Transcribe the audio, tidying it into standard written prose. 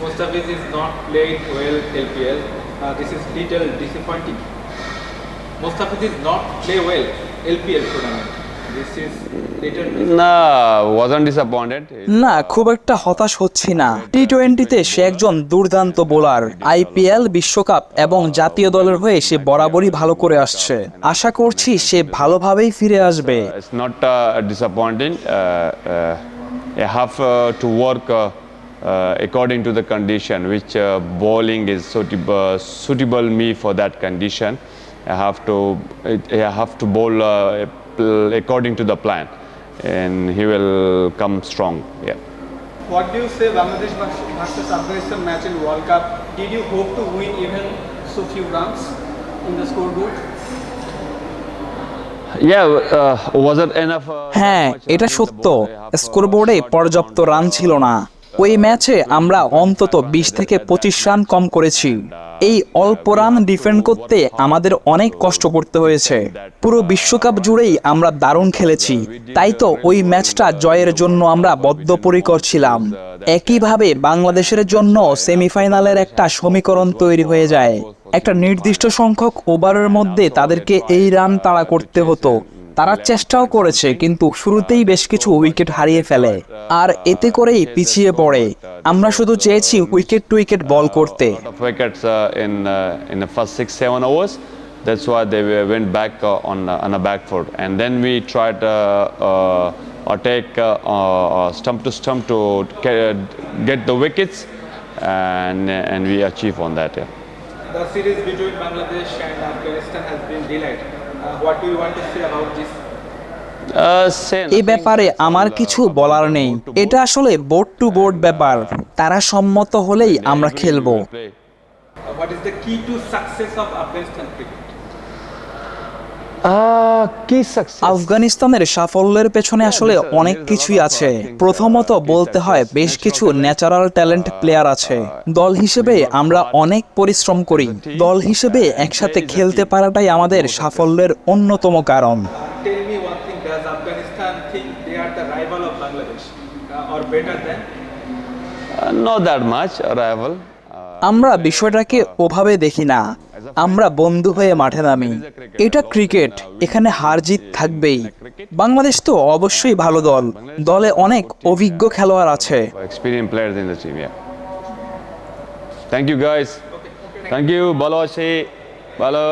Mustafiz is not played well LPL. This is little disappointing. Mustafiz is not play well LPL tournament. This is little. No, wasn't disappointed. না, খুব একটা হতাশ হচ্ছি না। টি-20তে সে একজন দুর্দান্ত বোলার। আইপিএল, বিশ্বকাপ এবং জাতীয় দলের হয়ে সে বরাবরই ভালো করে আসছে। আশা করছি সে ভালোভাবেই ফিরে আসবে। It's not disappointing. I have to work according to the condition, which bowling is suitable me for that condition. I have to bowl according to the plan, and he will come strong. Yeah. What do you say Bangladesh versus Afghanistan match in World Cup? Did you hope to win even so few runs in the scoreboard? Yeah, was it enough? হ্যাঁ, এটা সত্য। স্কোরবোর্ডে পর্যাপ্ত run ছিল না। ওই ম্যাচে আমরা অন্তত 20 থেকে 25 রান কম করেছি। এই অল্প রান ডিফেন্ড করতে আমাদের অনেক কষ্ট করতে হয়েছে। পুরো বিশ্বকাপ জুড়েই আমরা দারুণ খেলেছি, তাই তো ওই ম্যাচটা জয়ের জন্য আমরা বদ্ধপরিকর ছিলাম। একইভাবে বাংলাদেশের জন্য সেমিফাইনালের একটা সমীকরণ তৈরি হয়ে যায়। একটা নির্দিষ্ট সংখ্যক ওভারের মধ্যে তাদেরকে এই রান তাড়া করতে হতো। তারা চেষ্টাও করেছে, কিন্তু শুরুতেই বেশ কিছু উইকেট হারিয়ে ফেলে, আর এতে করেই পিছিয়ে পড়ে। আমরা শুধু চেয়েছি উইকেট টু উইকেট বল করতে। Wickets in the first 6-7 overs. That's why they went back on a back foot, and then we tried take stump to stump to get the wickets, and we achieve on that. Yeah. The series between Bangladesh and Afghanistan has been delayed. What do you want to say about this? এই ব্যাপারে আমার কিছু বলার নেই। এটা আসলে board two board ব্যাপার। তারা সম্মত হলেই আমরা খেলবো। What is the key to success of Afghanistan cricket? Key success. আফগানিস্তানের সাফল্যের পেছনে আসলে অনেক কিছুই আছে। প্রথমত বলতে হয় বেশ কিছু ন্যাচারাল ট্যালেন্ট প্লেয়ার আছে। দল হিসেবে আমরা অনেক পরিশ্রম করি। দল হিসেবে একসাথে খেলতে পারাটাই আমাদের সাফল্যের অন্যতম কারণ। Tell me one thing, does Afghanistan think they are the rival of Bangladesh or better than? Not that much rival. আমরা বিষয়টাকে ওভাবে দেখি না। আমরা বন্ধু হয়ে মাঠে নামি। এটা ক্রিকেট, এখানে হার জিত থাকবেই। বাংলাদেশ তো অবশ্যই ভালো দল। দলে অনেক অভিজ্ঞ খেলোয়াড় আছে। Experienced players in the team. Yeah. Thank you guys. Thank you. Balo Ashi. Balo.